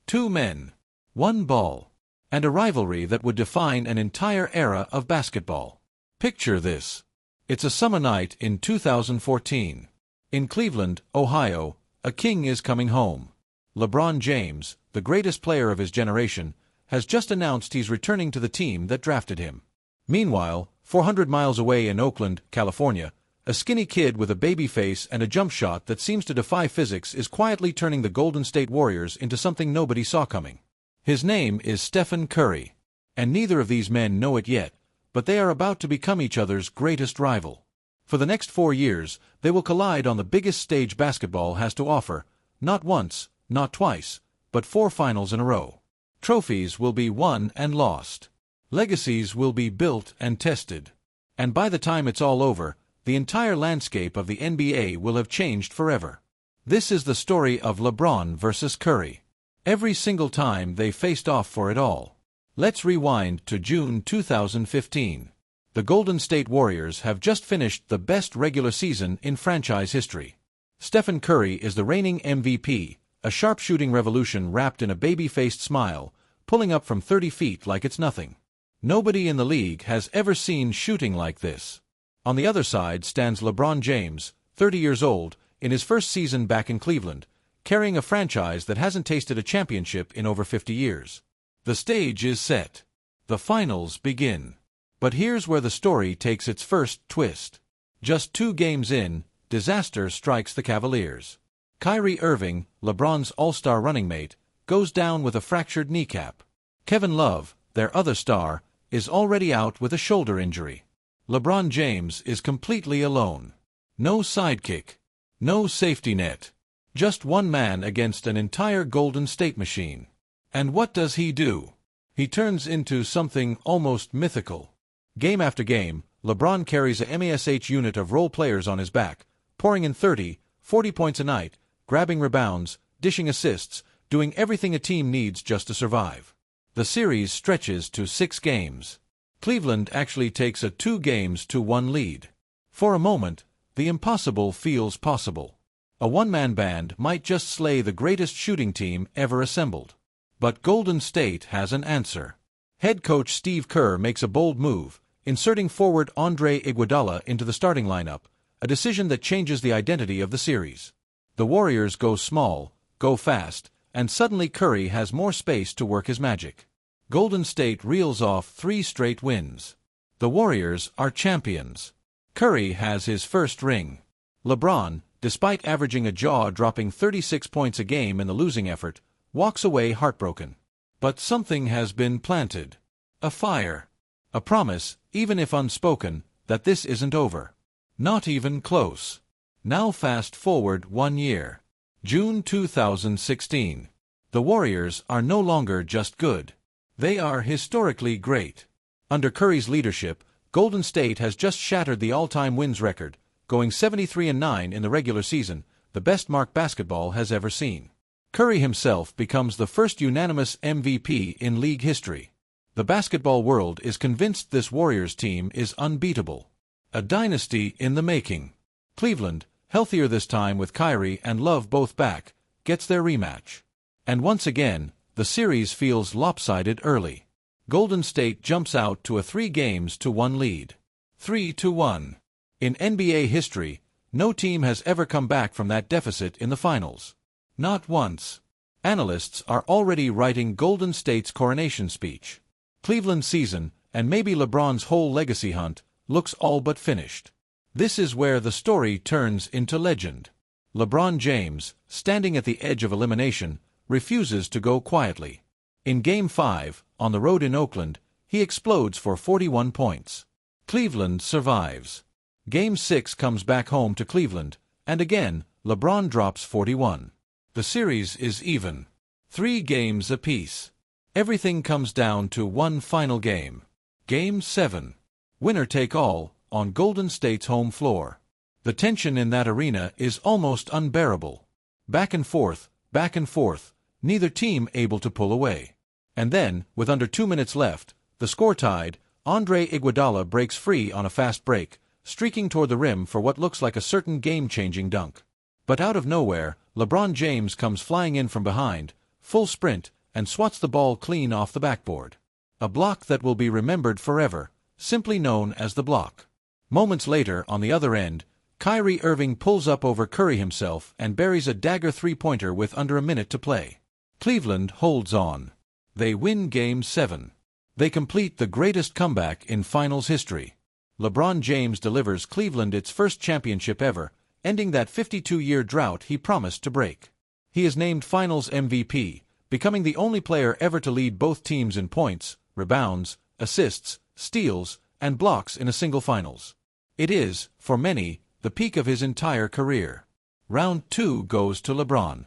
Two men, one ball, and a rivalry that would define an entire era of basketball. Picture this. It's a summer night in 2014. In Cleveland, Ohio, a king is coming home. LeBron James, the greatest player of his generation, has just announced he's returning to the team that drafted him. Meanwhile, 400 miles away in Oakland, California, a skinny kid with a baby face and a jump shot that seems to defy physics is quietly turning the Golden State Warriors into something nobody saw coming. His name is Stephen Curry, and neither of these men know it yet, but they are about to become each other's greatest rival. For the next 4 years, they will collide on the biggest stage basketball has to offer, not once, not twice, but 4 finals in a row. Trophies will be won and lost. Legacies will be built and tested. And by the time it's all over, the entire landscape of the NBA will have changed forever. This is the story of LeBron versus Curry. Every single time they faced off for it all. Let's rewind to June 2015. The Golden State Warriors have just finished the best regular season in franchise history. Stephen Curry is the reigning MVP, a sharpshooting revolution wrapped in a baby-faced smile, pulling up from 30 feet like it's nothing. Nobody in the league has ever seen shooting like this. On the other side stands LeBron James, 30 years old, in his first season back in Cleveland, carrying a franchise that hasn't tasted a championship in over 50 years. The stage is set. The finals begin. But here's where the story takes its first twist. Just 2 games in, disaster strikes the Cavaliers. Kyrie Irving, LeBron's all-star running mate, goes down with a fractured kneecap. Kevin Love, their other star, is already out with a shoulder injury. LeBron James is completely alone. No sidekick. No safety net. Just one man against an entire Golden State machine. And what does he do? He turns into something almost mythical. Game after game, LeBron carries a MASH unit of role players on his back, pouring in 30, 40 points a night, grabbing rebounds, dishing assists, doing everything a team needs just to survive. The series stretches to 6 games. Cleveland actually takes a 2-1 lead. For a moment, the impossible feels possible. A one-man band might just slay the greatest shooting team ever assembled. But Golden State has an answer. Head coach Steve Kerr makes a bold move, inserting forward Andre Iguodala into the starting lineup, a decision that changes the identity of the series. The Warriors go small, go fast, and suddenly Curry has more space to work his magic. Golden State reels off 3 straight wins. The Warriors are champions. Curry has his first ring. LeBron, despite averaging a jaw-dropping 36 points a game in the losing effort, walks away heartbroken. But something has been planted. A fire. A promise, even if unspoken, that this isn't over. Not even close. Now fast forward 1 year. June 2016. The Warriors are no longer just good. They are historically great. Under Curry's leadership, Golden State has just shattered the all-time wins record, going 73-9 in the regular season, the best mark basketball has ever seen. Curry himself becomes the first unanimous MVP in league history. The basketball world is convinced this Warriors team is unbeatable. A dynasty in the making. Cleveland, healthier this time with Kyrie and Love both back, gets their rematch. And once again, the series feels lopsided early. Golden State jumps out to a 3-1 lead. 3-1. In NBA history, no team has ever come back from that deficit in the finals. Not once. Analysts are already writing Golden State's coronation speech. Cleveland's season, and maybe LeBron's whole legacy hunt, looks all but finished. This is where the story turns into legend. LeBron James, standing at the edge of elimination, refuses to go quietly. In Game 5, on the road in Oakland, he explodes for 41 points. Cleveland survives. Game 6 comes back home to Cleveland, and again, LeBron drops 41. The series is even. 3 games apiece. Everything comes down to one final game. Game 7. Winner take all, on Golden State's home floor. The tension in that arena is almost unbearable. Back and forth, neither team able to pull away. And then, with under 2 minutes left, the score tied, Andre Iguodala breaks free on a fast break, streaking toward the rim for what looks like a certain game-changing dunk. But out of nowhere, LeBron James comes flying in from behind, full sprint, and swats the ball clean off the backboard. A block that will be remembered forever, simply known as the block. Moments later, on the other end, Kyrie Irving pulls up over Curry himself and buries a dagger three-pointer with under a minute to play. Cleveland holds on. They win Game 7. They complete the greatest comeback in finals history. LeBron James delivers Cleveland its first championship ever, ending that 52-year drought he promised to break. He is named Finals MVP, becoming the only player ever to lead both teams in points, rebounds, assists, steals, and blocks in a single finals. It is, for many, the peak of his entire career. Round 2 goes to LeBron.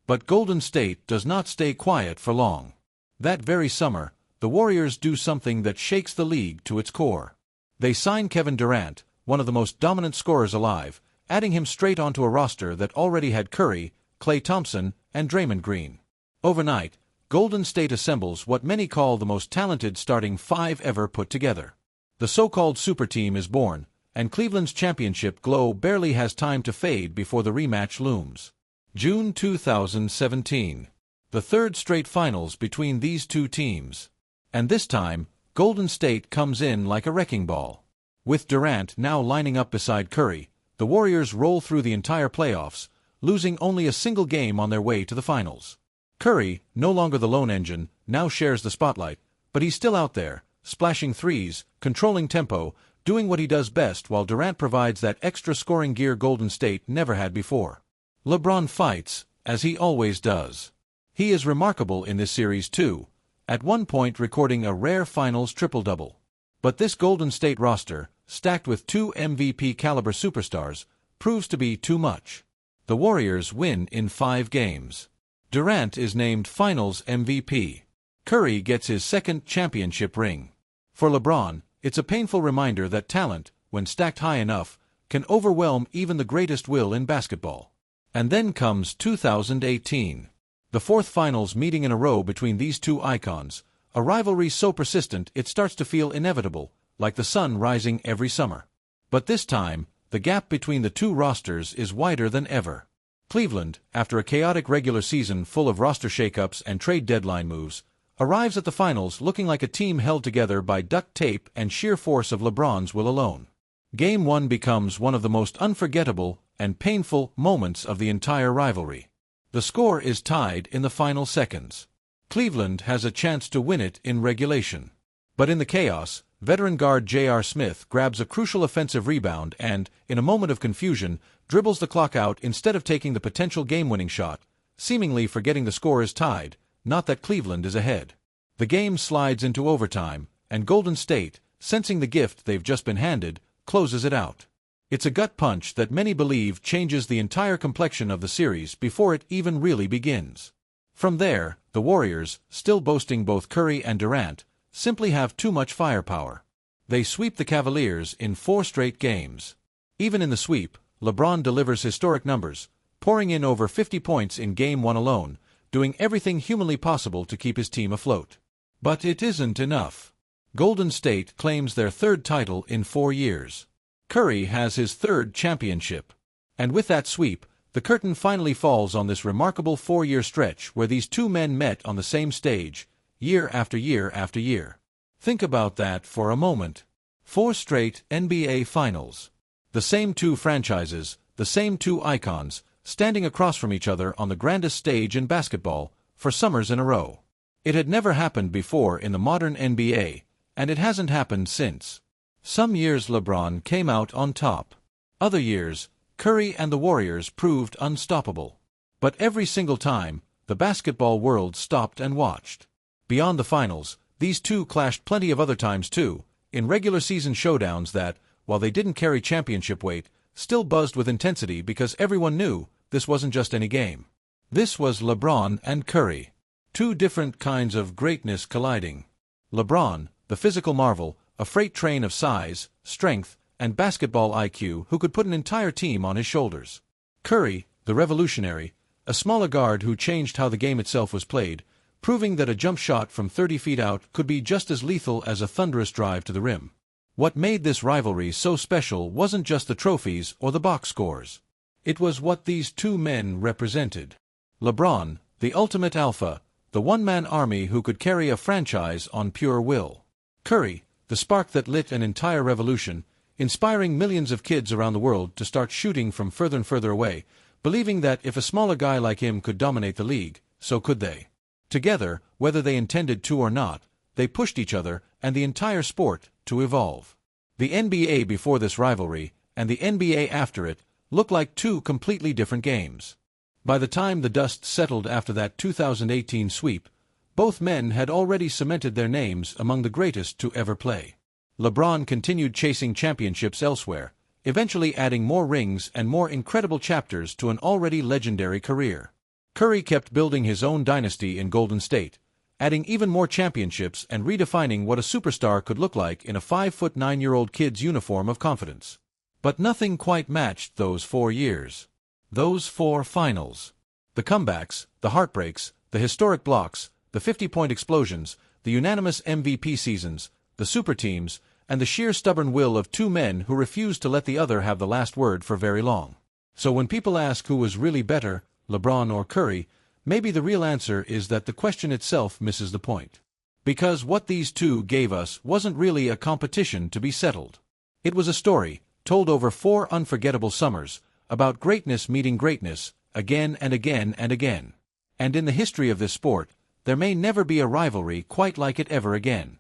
But Golden State does not stay quiet for long. That very summer, the Warriors do something that shakes the league to its core. They sign Kevin Durant, one of the most dominant scorers alive, adding him straight onto a roster that already had Curry, Klay Thompson, and Draymond Green. Overnight, Golden State assembles what many call the most talented starting five ever put together. The so-called super team is born, and Cleveland's championship glow barely has time to fade before the rematch looms. June 2017. The third straight finals between these two teams. And this time, Golden State comes in like a wrecking ball. With Durant now lining up beside Curry, the Warriors roll through the entire playoffs, losing only a single game on their way to the finals. Curry, no longer the lone engine, now shares the spotlight, but he's still out there, splashing threes, controlling tempo, doing what he does best, while Durant provides that extra scoring gear Golden State never had before. LeBron fights, as he always does. He is remarkable in this series too, at one point recording a rare finals triple-double. But this Golden State roster, stacked with two MVP-caliber superstars, proves to be too much. The Warriors win in 5 games. Durant is named Finals MVP. Curry gets his second championship ring. For LeBron, it's a painful reminder that talent, when stacked high enough, can overwhelm even the greatest will in basketball. And then comes 2018. The fourth finals meeting in a row between these two icons, a rivalry so persistent it starts to feel inevitable, like the sun rising every summer. But this time, the gap between the two rosters is wider than ever. Cleveland, after a chaotic regular season full of roster shakeups and trade deadline moves, arrives at the finals looking like a team held together by duct tape and sheer force of LeBron's will alone. Game 1 becomes one of the most unforgettable and painful moments of the entire rivalry. The score is tied in the final seconds. Cleveland has a chance to win it in regulation. But in the chaos, veteran guard J.R. Smith grabs a crucial offensive rebound and, in a moment of confusion, dribbles the clock out instead of taking the potential game-winning shot, seemingly forgetting the score is tied, not that Cleveland is ahead. The game slides into overtime, and Golden State, sensing the gift they've just been handed, closes it out. It's a gut punch that many believe changes the entire complexion of the series before it even really begins. From there, the Warriors, still boasting both Curry and Durant, simply have too much firepower. They sweep the Cavaliers in 4 straight games. Even in the sweep, LeBron delivers historic numbers, pouring in over 50 points in Game 1 alone, doing everything humanly possible to keep his team afloat. But it isn't enough. Golden State claims their 3rd title in 4 years. Curry has his 3rd championship. And with that sweep, the curtain finally falls on this remarkable 4-year stretch where these two men met on the same stage, year after year after year. Think about that for a moment. 4 straight NBA Finals. The same two franchises, the same two icons, standing across from each other on the grandest stage in basketball, for summers in a row. It had never happened before in the modern NBA, and it hasn't happened since. Some years LeBron came out on top. Other years, Curry and the Warriors proved unstoppable. But every single time, the basketball world stopped and watched. Beyond the finals, these two clashed plenty of other times too, in regular season showdowns that, while they didn't carry championship weight, still buzzed with intensity because everyone knew this wasn't just any game. This was LeBron and Curry. Two different kinds of greatness colliding. LeBron, the physical marvel, a freight train of size, strength, and basketball IQ who could put an entire team on his shoulders. Curry, the revolutionary, a smaller guard who changed how the game itself was played, proving that a jump shot from 30 feet out could be just as lethal as a thunderous drive to the rim. What made this rivalry so special wasn't just the trophies or the box scores. It was what these two men represented. LeBron, the ultimate alpha, the one-man army who could carry a franchise on pure will. Curry, the spark that lit an entire revolution, inspiring millions of kids around the world to start shooting from further and further away, believing that if a smaller guy like him could dominate the league, so could they. Together, whether they intended to or not, they pushed each other and the entire sport to evolve. The NBA before this rivalry, and the NBA after it, looked like two completely different games. By the time the dust settled after that 2018 sweep, both men had already cemented their names among the greatest to ever play. LeBron continued chasing championships elsewhere, eventually adding more rings and more incredible chapters to an already legendary career. Curry kept building his own dynasty in Golden State, adding even more championships and redefining what a superstar could look like in a 5'9" kid's uniform of confidence. But nothing quite matched those 4 years. Those 4 finals. The comebacks, the heartbreaks, the historic blocks, the 50-point explosions, the unanimous MVP seasons, the super teams, and the sheer stubborn will of two men who refused to let the other have the last word for very long. So when people ask who was really better, LeBron or Curry, maybe the real answer is that the question itself misses the point. Because what these two gave us wasn't really a competition to be settled. It was a story, told over 4 unforgettable summers, about greatness meeting greatness, again and again and again. And in the history of this sport, there may never be a rivalry quite like it ever again.